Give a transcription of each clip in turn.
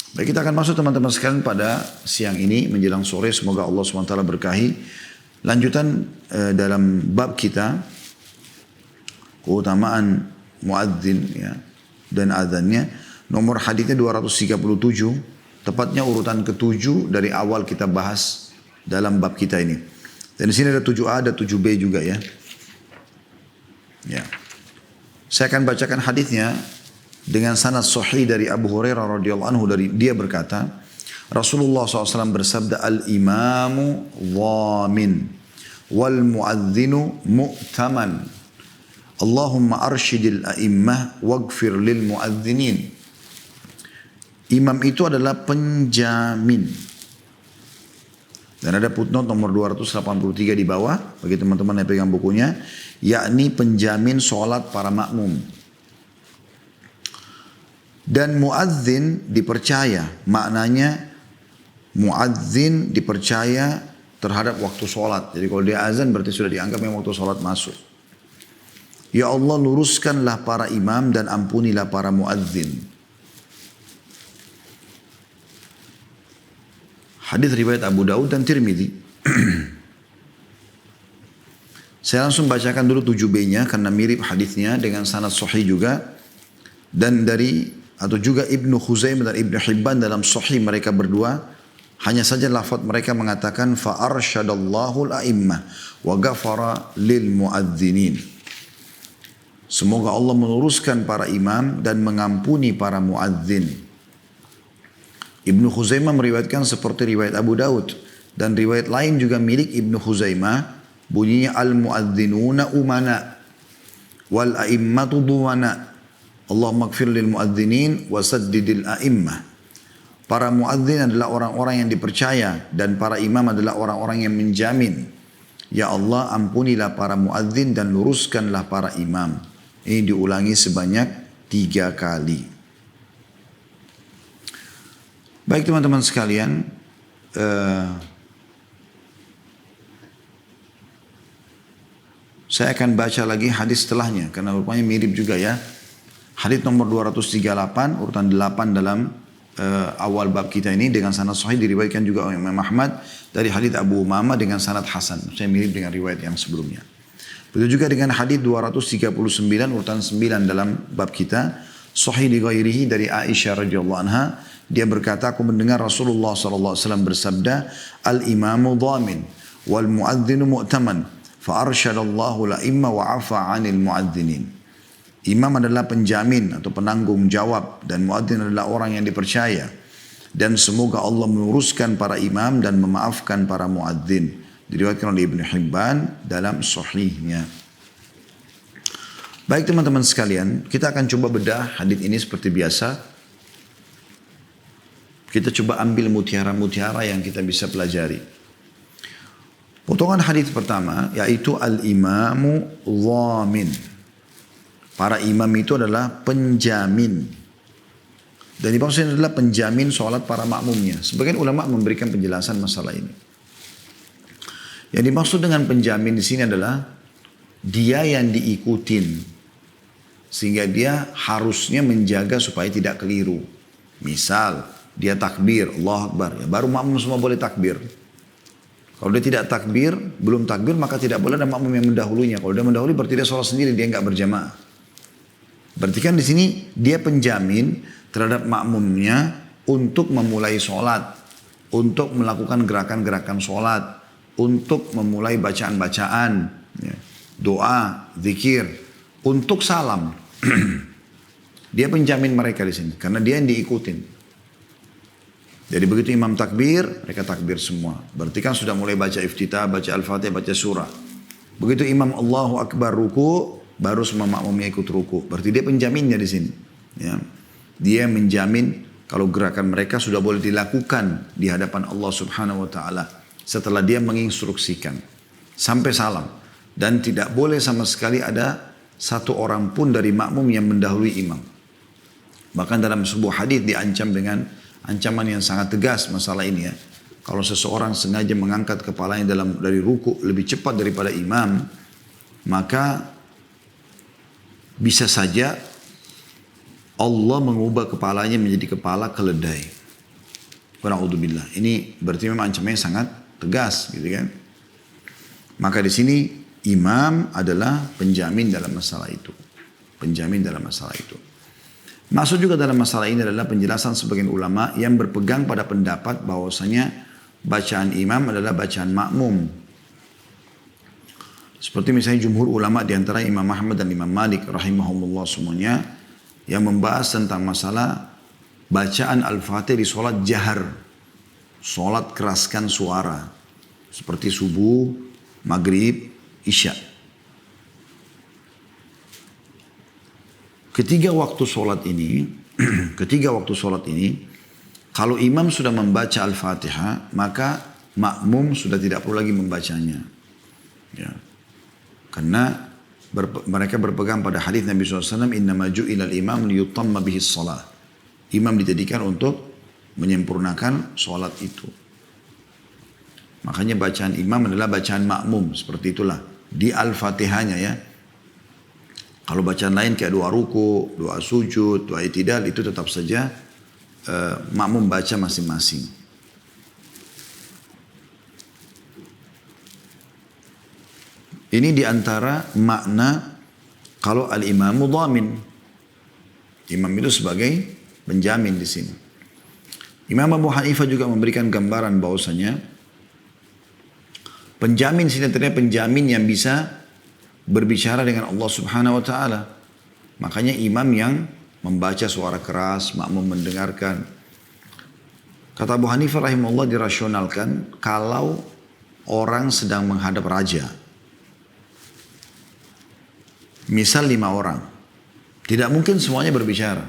Baik, kita akan masuk teman-teman sekalian pada siang ini menjelang sore. Semoga Allah SWT berkahi. Lanjutan dalam bab kita, keutamaan muadzin ya, dan azannya. Nomor haditsnya 237, tepatnya urutan ke-7 dari awal kita bahas dalam bab kita ini. Dan di sini ada 7A, ada 7B juga ya. Ya. Saya akan bacakan haditsnya dengan sanad sahih dari Abu Hurairah radhiyallahu anhu, dari dia berkata, Rasulullah SAW bersabda, al-imamu dhamin wal muadzinu mu'taman. Allahumma arshidil a'immah waghfir lil muadzinin. Imam itu adalah penjamin. Dan ada footnote nomor 283 di bawah bagi teman-teman yang pegang bukunya, yakni penjamin sholat para makmum. Dan muadzin dipercaya, maknanya muadzin dipercaya terhadap waktu sholat. Jadi kalau dia azan berarti sudah dianggap yang waktu sholat masuk. Ya Allah, luruskanlah para imam dan ampunilah para muadzin. Hadis riwayat Abu Daud dan Tirmidzi. Saya langsung bacakan dulu 7B-nya karena mirip hadisnya dengan sanad sahih juga. Dan dari atau juga Ibnu Khuzaimah dan Ibnu Hibban dalam sahih mereka berdua, hanya saja lafaz mereka mengatakan fa arsyadallahu al-a'immah wa ghafara lil muadzinin. Semoga Allah meluruskan para imam dan mengampuni para muadzin. Ibnu Khuzaimah meriwayatkan seperti riwayat Abu Daud, dan riwayat lain juga milik Ibnu Khuzaimah bunyinya al-muadzinuna umana wal a'immatu duwana. Allahumma ighfir lil muadzinin wa saddidil a'immah. Para muadzin adalah orang-orang yang dipercaya dan para imam adalah orang-orang yang menjamin. Ya Allah, ampunilah para muadzin dan luruskanlah para imam. Ini diulangi sebanyak 3 kali. Baik teman-teman sekalian, saya akan baca lagi hadis setelahnya karena rupanya mirip juga ya. Hadis nomor 238, urutan 8 dalam awal bab kita ini dengan sanad sahih, diriwayatkan juga oleh Imam Ahmad dari hadis Abu Umamah dengan sanad hasan. Saya mirip dengan riwayat yang sebelumnya. Begitu juga dengan hadis 239 urutan 9 dalam bab kita, sahih di ghairihi dari Aisyah radhiyallahu anha. Dia berkata, aku mendengar Rasulullah SAW bersabda, al-imamu dhamin wal muadzinu mu'taman fa arsyadallahu la'imma wa afa 'anil muadzinin. Imam adalah penjamin atau penanggung jawab dan muadzin adalah orang yang dipercaya, dan semoga Allah meluruskan para imam dan memaafkan para muadzin. Diriwayatkan oleh Ibnu Hibban dalam sahihnya. Baik teman-teman sekalian, kita akan coba bedah hadis ini seperti biasa. Kita coba ambil mutiara-mutiara yang kita bisa pelajari. Potongan hadis pertama yaitu al-imamu dhamin. Para imam itu adalah penjamin. Dan dimaksudnya adalah penjamin sholat para makmumnya. Sebagian ulama memberikan penjelasan masalah ini. Yang dimaksud dengan penjamin di sini adalah dia yang diikutin, sehingga dia harusnya menjaga supaya tidak keliru. Misal dia takbir, Allah Akbar, ya baru makmum semua boleh takbir. Kalau dia tidak takbir, belum takbir, maka tidak boleh ada makmum yang mendahulunya. Kalau dia mendahului berarti dia sholat sendiri, dia enggak berjamaah. Berarti kan di sini dia penjamin terhadap makmumnya untuk memulai sholat, untuk melakukan gerakan-gerakan sholat, untuk memulai bacaan-bacaan, ya, doa, zikir, untuk salam. Dia penjamin mereka di sini karena dia yang diikutin. Jadi begitu imam takbir, mereka takbir semua. Berarti kan sudah mulai baca iftitah, baca al-fatihah, baca surah. Begitu imam Allahu Akbar ruku, baru semua makmumnya ikut ruku. Berarti dia penjaminnya di sini. Ya. Dia menjamin kalau gerakan mereka sudah boleh dilakukan di hadapan Allah Subhanahu Wa Taala setelah dia menginstruksikan sampai salam. Dan tidak boleh sama sekali ada satu orang pun dari makmum yang mendahului imam. Bahkan dalam sebuah hadis diancam dengan ancaman yang sangat tegas masalah ini ya. Kalau seseorang sengaja mengangkat kepalanya dari ruku lebih cepat daripada imam, maka bisa saja Allah mengubah kepalanya menjadi kepala keledai. Na'udzubillah. Ini berarti memang ancamannya sangat tegas gitu kan. Maka di sini imam adalah penjamin dalam masalah itu. Penjamin dalam masalah itu. Masuk juga dalam masalah ini adalah penjelasan sebagian ulama yang berpegang pada pendapat bahwasanya bacaan imam adalah bacaan makmum. Seperti misalnya jumhur ulama di antara Imam Ahmad dan Imam Malik rahimahumullah semuanya yang membahas tentang masalah bacaan Al-Fatihah di sholat jahar. Sholat keraskan suara. Seperti subuh, maghrib, isya. Ketiga waktu sholat ini, kalau imam sudah membaca Al-Fatihah, maka makmum sudah tidak perlu lagi membacanya. Ya. Karena mereka berpegang pada hadis Nabi SAW, innama ju'ilal imam liyutamma bihis salah. Imam dijadikan untuk menyempurnakan sholat itu. Makanya bacaan imam adalah bacaan makmum. Seperti itulah. Di Al-Fatihahnya ya. Kalau bacaan lain kayak doa ruku, doa sujud, doa i'tidal itu tetap saja makmum baca masing-masing. Ini diantara makna kalau al-imamu dhamin. Imam itu sebagai penjamin di sini. Imam Abu Hanifah juga memberikan gambaran bahwasanya penjamin sini ternyata penjamin yang bisa berbicara dengan Allah Subhanahu wa taala. Makanya imam yang membaca suara keras, makmum mendengarkan. Kata Abu Hanifah rahimahullah dirasionalkan kalau orang sedang menghadap raja. Misal 5 orang. Tidak mungkin semuanya berbicara.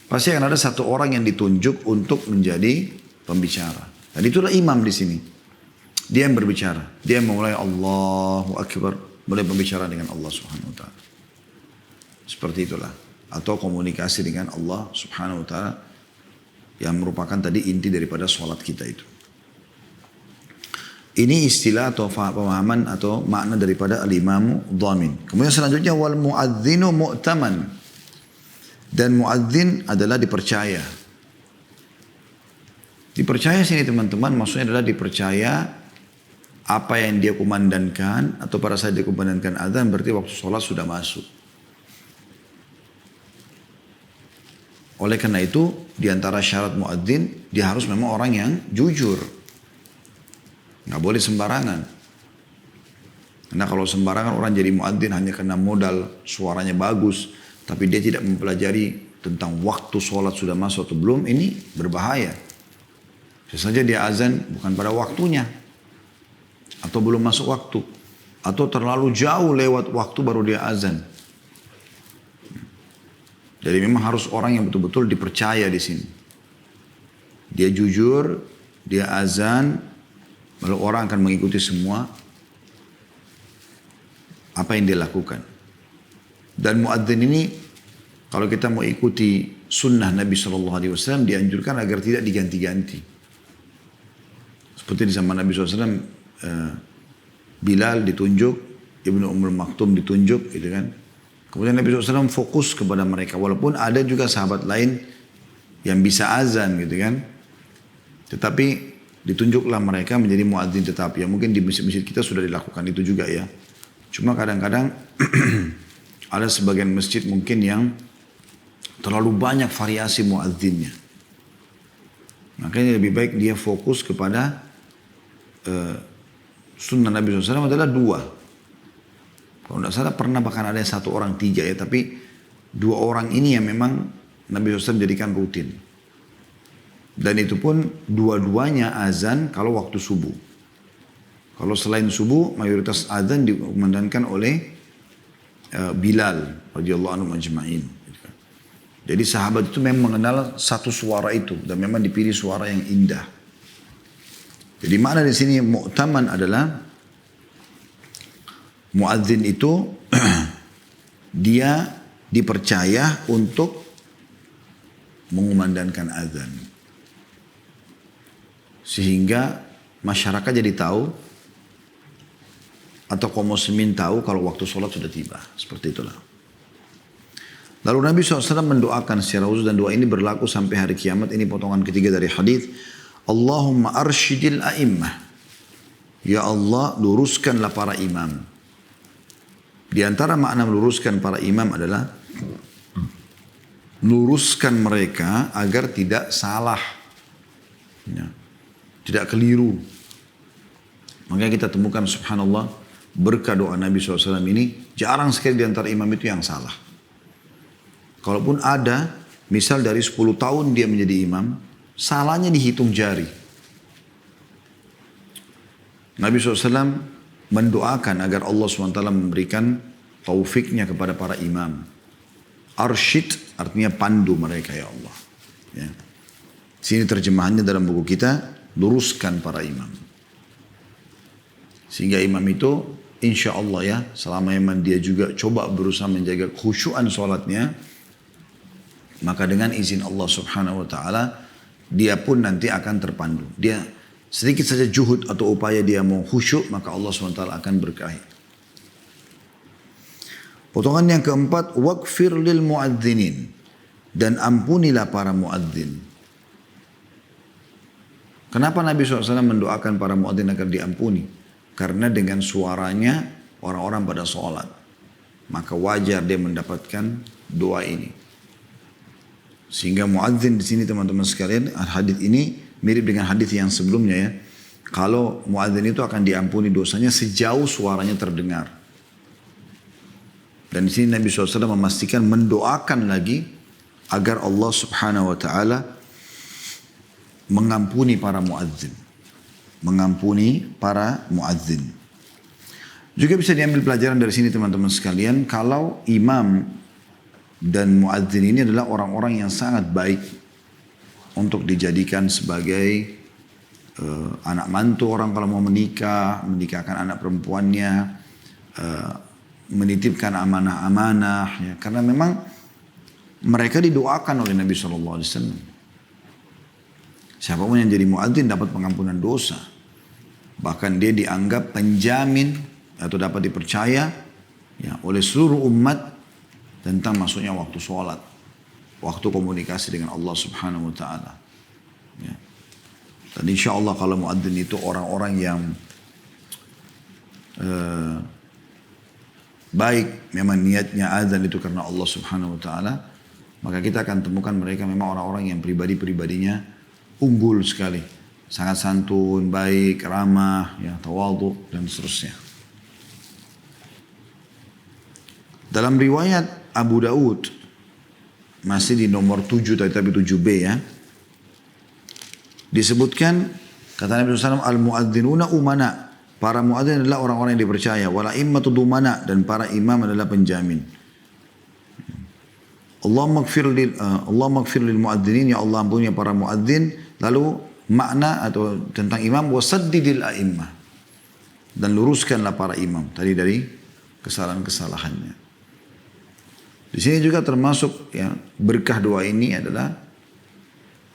Pasti akan ada satu orang yang ditunjuk untuk menjadi pembicara. Dan itulah imam di sini. Dia yang berbicara. Dia yang memulai Allahu Akbar. Mulai berbicara dengan Allah Subhanahu wa taala. Seperti itulah. Atau komunikasi dengan Allah Subhanahu wa taala yang merupakan tadi inti daripada sholat kita itu. Ini istilah atau pemahaman atau makna daripada al-imamu dhamin. Kemudian selanjutnya wal muadzinu mu'taman. Dan muadzin adalah dipercaya. Dipercaya sini teman-teman maksudnya adalah dipercaya apa yang dia kumandangkan atau pada saat dia kumandangkan azan berarti waktu sholat sudah masuk. Oleh karena itu diantara syarat muadzin dia harus memang orang yang jujur. Nggak boleh sembarangan. Karena kalau sembarangan orang jadi muadzin hanya karena modal suaranya bagus tapi dia tidak mempelajari tentang waktu sholat sudah masuk atau belum, ini berbahaya. Bisa saja dia azan bukan pada waktunya. Atau belum masuk waktu. Atau terlalu jauh lewat waktu baru dia azan. Jadi memang harus orang yang betul-betul dipercaya di sini. Dia jujur, dia azan, lalu orang akan mengikuti semua apa yang dia lakukan. Dan muadzin ini kalau kita mau ikuti sunnah Nabi SAW dianjurkan agar tidak diganti-ganti. Seperti di zaman Nabi SAW Bilal ditunjuk, Ibnu Ummul Maktum ditunjuk gitu kan. Kemudian Nabi SAW fokus kepada mereka. Walaupun ada juga sahabat lain yang bisa azan gitu kan. Tetapi ditunjuklah mereka menjadi muadzin tetap. Ya mungkin di masjid-masjid kita sudah dilakukan itu juga ya. Cuma kadang-kadang ada sebagian masjid mungkin yang terlalu banyak variasi muadzinnya. Makanya lebih baik dia fokus kepada sunnah Nabi SAW adalah 2. Kalau tidak salah pernah bahkan ada 1 orang 3 ya. Tapi 2 orang ini yang memang Nabi SAW jadikan rutin. Dan itu pun dua-duanya azan kalau waktu subuh. Kalau selain subuh mayoritas azan dikumandangkan oleh Bilal radhiyallahu anhu majma'in. Jadi sahabat itu memang mengenal satu suara itu. Dan memang dipilih suara yang indah. Jadi makna di sini mu'taman adalah muadzin itu dia dipercaya untuk mengumandangkan azan. Sehingga masyarakat jadi tahu atau kaum muslimin tahu kalau waktu sholat sudah tiba. Seperti itulah. Lalu Nabi SAW mendoakan secara khusus dan doa ini berlaku sampai hari kiamat. Ini potongan ketiga dari hadis. Allahumma arsyidil a'immah. Ya Allah, luruskanlah para imam. Di antara makna meluruskan para imam adalah luruskan mereka agar tidak salah. Ya, tidak keliru. Makanya kita temukan subhanallah berkah doa Nabi SAW ini jarang sekali di antara imam itu yang salah. Kalaupun ada, misal dari 10 tahun dia menjadi imam, salahnya dihitung jari. Nabi SAW mendoakan agar Allah SWT memberikan taufiknya kepada para imam. Arsyid artinya pandu mereka ya Allah. Ya. Sini terjemahannya dalam buku kita, luruskan para imam. Sehingga imam itu insya Allah ya, selama imam dia juga coba berusaha menjaga khusyuan sholatnya, maka dengan izin Allah Subhanahu wa taala dia pun nanti akan terpandu. Dia sedikit saja juhud atau upaya dia mau khusyuk, maka Allah Subhanahu wa taala akan berkahi. Potongan yang keempat, waqfir lil muadzinin, dan ampunilah para muadzin. Kenapa Nabi SAW mendoakan para muadzin agar diampuni? Karena dengan suaranya orang-orang pada sholat, maka wajar dia mendapatkan doa ini. Sehingga muadzin di sini teman-teman sekalian, hadis ini mirip dengan hadis yang sebelumnya ya. Kalau muadzin itu akan diampuni dosanya sejauh suaranya terdengar. Dan di sini Nabi SAW memastikan mendoakan lagi agar Allah Subhanahu wa taala mengampuni para muadzin. Mengampuni para muadzin. Juga bisa diambil pelajaran dari sini teman-teman sekalian, kalau imam dan muadzin ini adalah orang-orang yang sangat baik untuk dijadikan sebagai anak mantu orang kalau mau menikah, menikahkan anak perempuannya, menitipkan amanah-amanah, ya. Karena memang mereka didoakan oleh Nabi SAW. Siapapun yang jadi muadzin dapat pengampunan dosa. Bahkan dia dianggap penjamin atau dapat dipercaya ya, oleh seluruh umat tentang masuknya waktu sholat, waktu komunikasi dengan Allah Subhanahu wa taala. Ya. Dan insya Allah kalau muadzin itu orang-orang yang baik, memang niatnya azan itu karena Allah Subhanahu wa taala, maka kita akan temukan mereka memang orang-orang yang pribadi-pribadinya unggul sekali, sangat santun, baik, ramah, ya, tawadhu dan seterusnya. Dalam riwayat Abu Daud, masih di nomor 7 tapi 7b ya, disebutkan kata Nabi SAW, al-muadzinuna umana, para muadzin adalah orang-orang yang dipercaya, wala immatu dumana, dan para imam adalah penjamin. Allah maghfir lil muadzinin, ya Allah ampuni para muadzin. Lalu makna atau tentang imam, wasaddidil a'immah, dan luruskanlah para imam tadi dari kesalahan-kesalahannya. Di sini juga termasuk ya, berkah doa ini adalah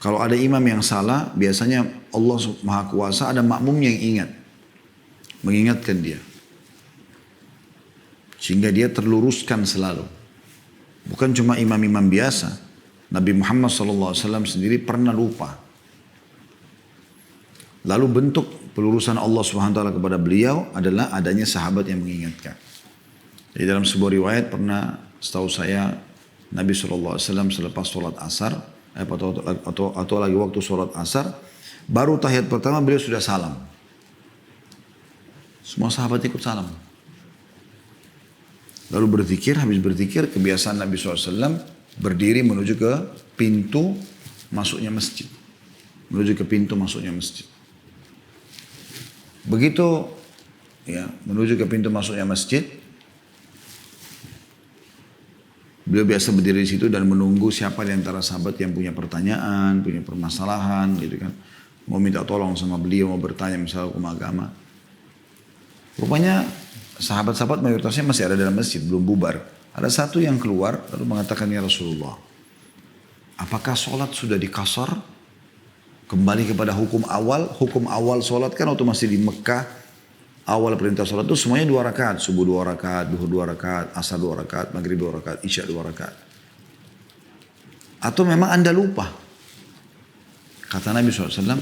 kalau ada imam yang salah, biasanya Allah Maha Kuasa ada makmum yang ingat, mengingatkan dia, sehingga dia terluruskan selalu. Bukan cuma imam-imam biasa, Nabi Muhammad SAW sendiri pernah lupa. Lalu bentuk pelurusan Allah SWT kepada beliau adalah adanya sahabat yang mengingatkan. Jadi dalam sebuah riwayat pernah, setahu saya, Nabi SAW selepas sholat asar, atau lagi waktu sholat asar, baru tahiyat pertama beliau sudah salam. Semua sahabat ikut salam. Lalu berzikir, habis berzikir, kebiasaan Nabi SAW berdiri menuju ke pintu masuknya masjid. Menuju ke pintu masuknya masjid. Begitu ya, menuju ke pintu masuknya masjid, beliau biasa berdiri di situ dan menunggu siapa di antara sahabat yang punya pertanyaan, punya permasalahan, gitu kan. Mau minta tolong sama beliau, mau bertanya misalnya hukum agama. Rupanya sahabat-sahabat mayoritasnya masih ada dalam masjid, belum bubar. Ada satu yang keluar lalu mengatakan, ya Rasulullah, apakah sholat sudah dikasar? Kembali kepada hukum awal sholat kan waktu masih di Mekah, awal perintah sholat itu semuanya 2 rakaat. Subuh 2 rakaat, duhur 2 rakaat, asar 2 rakaat, maghrib 2 rakaat, isya 2 rakaat. Atau memang Anda lupa? Kata Nabi SAW,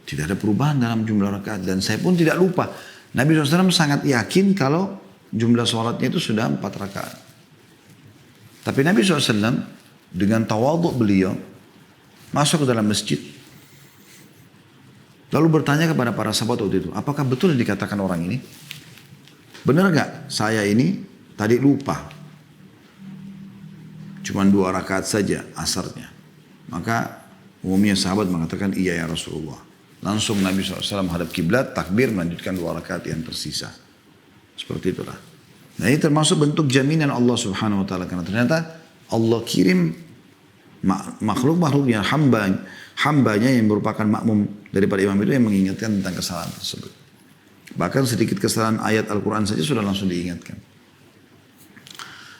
tidak ada perubahan dalam jumlah rakaat. Dan saya pun tidak lupa. Nabi SAW sangat yakin kalau jumlah sholatnya itu sudah 4 rakaat. Tapi Nabi SAW dengan tawaduk beliau masuk ke dalam masjid. Lalu bertanya kepada para sahabat waktu itu, apakah betul yang dikatakan orang ini? Benar gak saya ini tadi lupa? Cuman 2 rakaat saja asarnya. Maka umumnya sahabat mengatakan iya ya Rasulullah. Langsung Nabi SAW hadap kiblat, takbir, melanjutkan 2 rakaat yang tersisa. Seperti itulah. Nah ini termasuk bentuk jaminan Allah Subhanahu Wa Taala. Karena ternyata Allah kirim makhluk-makhluk yang hambanya yang merupakan makmum daripada imam itu yang mengingatkan tentang kesalahan tersebut. Bahkan sedikit kesalahan ayat Al-Quran saja sudah langsung diingatkan.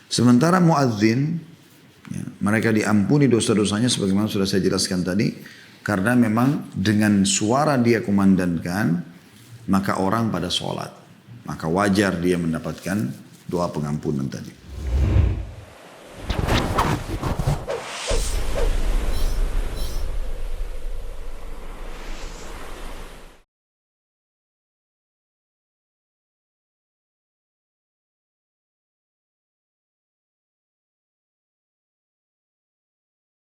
Sementara muadzin, ya, mereka diampuni dosa-dosanya sebagaimana sudah saya jelaskan tadi. Karena memang dengan suara dia kumandangkan, maka orang pada sholat. Maka wajar dia mendapatkan doa pengampunan tadi.